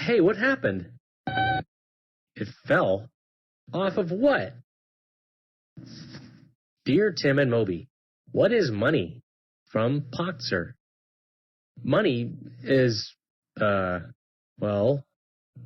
Hey, what happened? It fell. Off of what? Dear Tim and Moby, what is money? From Potzer. Money is, well,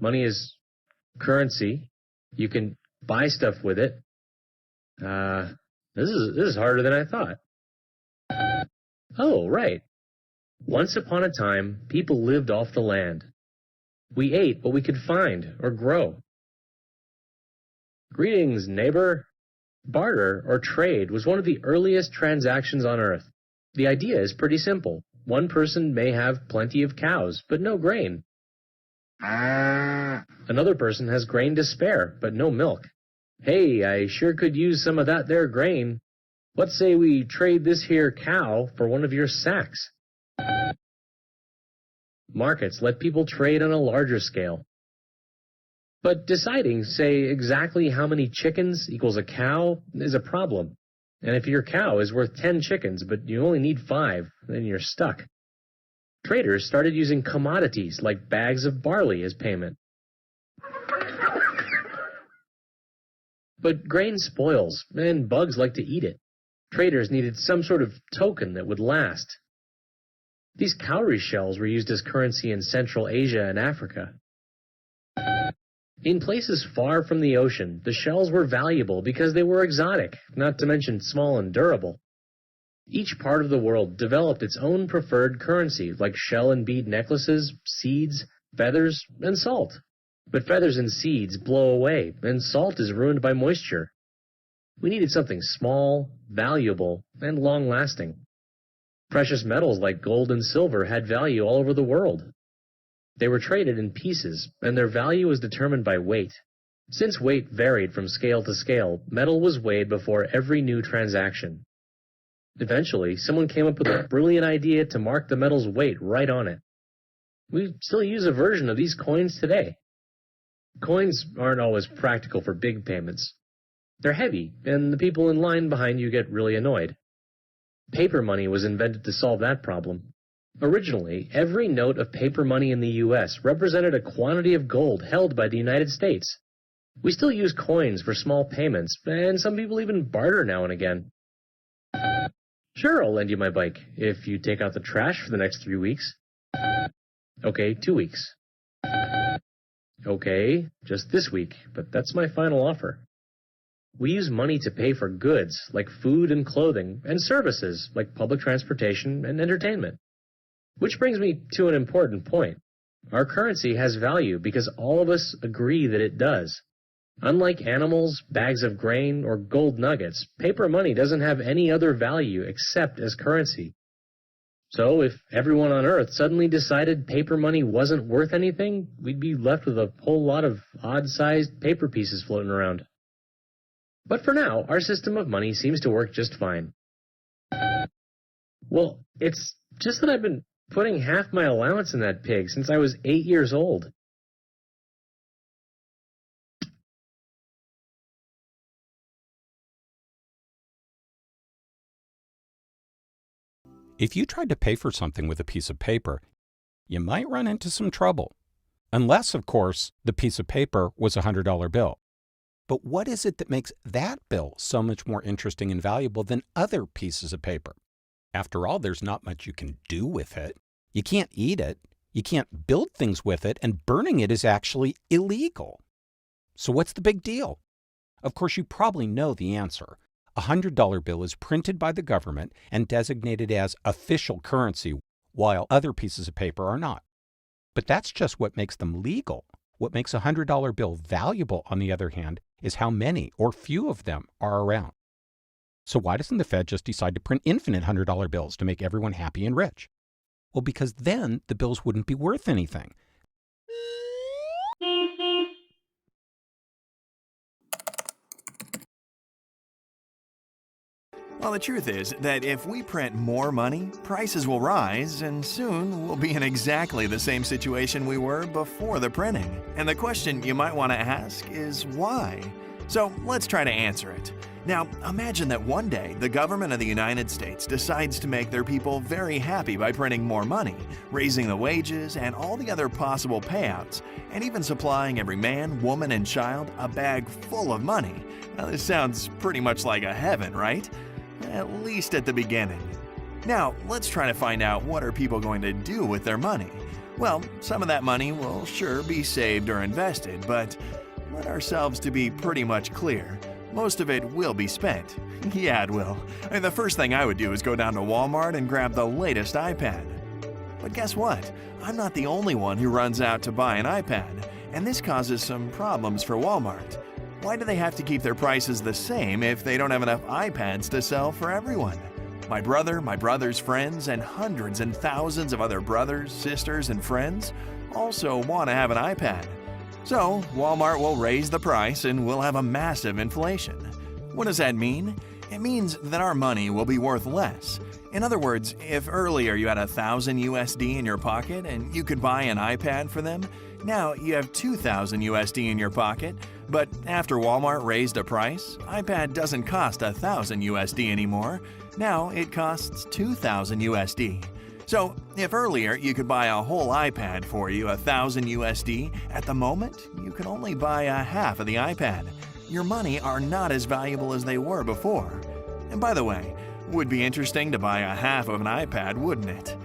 money is currency. You can buy stuff with it. This is harder than I thought. Oh, right. Once upon a time, people lived off the land. We ate what we could find or grow. Greetings, neighbor. Barter or trade was one of the earliest transactions on Earth. The idea is pretty simple. One person may have plenty of cows, but no grain. Another person has grain to spare, but no milk. Hey, I sure could use some of that there grain. Let's say we trade this here cow for one of your sacks. Markets let people trade on a larger scale. But deciding, say, exactly how many chickens equals a cow is a problem. And if your cow is worth 10 chickens, but you only need 5, then you're stuck. Traders started using commodities like bags of barley as payment. But grain spoils, and bugs like to eat it. Traders needed some sort of token that would last. These cowrie shells were used as currency in Central Asia and Africa. In places far from the ocean, the shells were valuable because they were exotic, not to mention small and durable. Each part of the world developed its own preferred currency, like shell and bead necklaces, seeds, feathers, and salt. But feathers and seeds blow away, and salt is ruined by moisture. We needed something small, valuable, and long-lasting. Precious metals like gold and silver had value all over the world. They were traded in pieces, and their value was determined by weight. Since weight varied from scale to scale, metal was weighed before every new transaction. Eventually, someone came up with a brilliant idea to mark the metal's weight right on it. We still use a version of these coins today. Coins aren't always practical for big payments. They're heavy, and the people in line behind you get really annoyed. Paper money was invented to solve that problem. Originally, every note of paper money in the U.S. represented a quantity of gold held by the United States. We still use coins for small payments, and some people even barter now and again. Sure, I'll lend you my bike, if you take out the trash for the next 3 weeks. Okay, 2 weeks. Okay, just this week, but that's my final offer. We use money to pay for goods, like food and clothing, and services, like public transportation and entertainment. Which brings me to an important point. Our currency has value because all of us agree that it does. Unlike animals, bags of grain, or gold nuggets, paper money doesn't have any other value except as currency. So if everyone on Earth suddenly decided paper money wasn't worth anything, we'd be left with a whole lot of odd-sized paper pieces floating around. But for now, our system of money seems to work just fine. Well, it's just that I've been putting half my allowance in that pig since I was 8 years old. If you tried to pay for something with a piece of paper, you might run into some trouble. Unless, of course, the piece of paper was a $100 bill. But what is it that makes that bill so much more interesting and valuable than other pieces of paper? After all, there's not much you can do with it. You can't eat it. You can't build things with it, and burning it is actually illegal. So what's the big deal? Of course, you probably know the answer. A $100 bill is printed by the government and designated as official currency, while other pieces of paper are not. But that's just what makes them legal. What makes a $100 bill valuable, on the other hand, is how many or few of them are around. So why doesn't the Fed just decide to print infinite $100 bills to make everyone happy and rich? Well, because then the bills wouldn't be worth anything. Well, the truth is that if we print more money, prices will rise, and soon we'll be in exactly the same situation we were before the printing. And the question you might want to ask is why? So let's try to answer it. Now, imagine that one day the government of the United States decides to make their people very happy by printing more money, raising the wages and all the other possible payouts, and even supplying every man, woman, and child a bag full of money. Now, this sounds pretty much like a heaven, right? At least at the beginning. Now, let's try to find out what are people going to do with their money. Well, some of that money will sure be saved or invested, but let ourselves to be pretty much clear. Most of it will be spent. Yeah, it will. And the first thing I would do is go down to Walmart and grab the latest iPad. But guess what? I'm not the only one who runs out to buy an iPad, and this causes some problems for Walmart. Why do they have to keep their prices the same if they don't have enough iPads to sell for everyone? My brother, my brother's friends, and hundreds and thousands of other brothers, sisters, and friends also want to have an iPad. So, Walmart will raise the price and we'll have a massive inflation. What does that mean? It means that our money will be worth less. In other words, if earlier you had 1,000 USD in your pocket and you could buy an iPad for them, now you have 2,000 USD in your pocket, but after Walmart raised the price, iPad doesn't cost 1,000 USD anymore. Now it costs 2,000 USD. So, if earlier you could buy a whole iPad for you 1,000 USD, at the moment you can only buy a half of the iPad. Your money are not as valuable as they were before. And by the way, would be interesting to buy a half of an iPad, wouldn't it?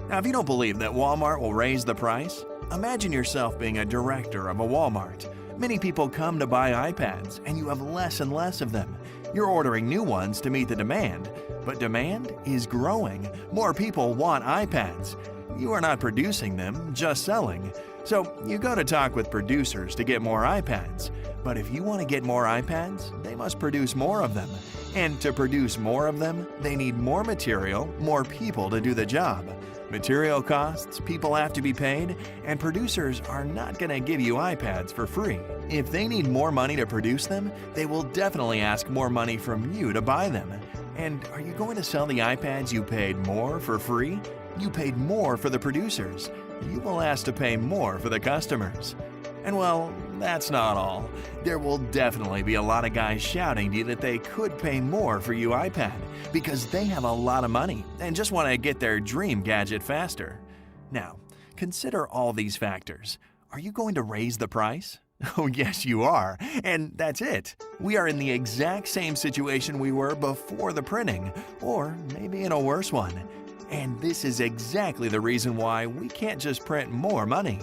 Now, if you don't believe that Walmart will raise the price, imagine yourself being a director of a Walmart. Many people come to buy iPads, and you have less and less of them. You're ordering new ones to meet the demand, but demand is growing. More people want iPads. You are not producing them, just selling. So you go to talk with producers to get more iPads. But if you want to get more iPads, they must produce more of them. And to produce more of them, they need more material, more people to do the job. Material costs, people have to be paid, and producers are not going to give you iPads for free. If they need more money to produce them, they will definitely ask more money from you to buy them. And are you going to sell the iPads you paid more for free? You paid more for the producers. You will ask to pay more for the customers. And well, that's not all. There will definitely be a lot of guys shouting to you that they could pay more for your iPad because they have a lot of money and just want to get their dream gadget faster. Now, consider all these factors. Are you going to raise the price? Oh, yes, you are. And that's it. We are in the exact same situation we were before the printing, or maybe in a worse one. And this is exactly the reason why we can't just print more money.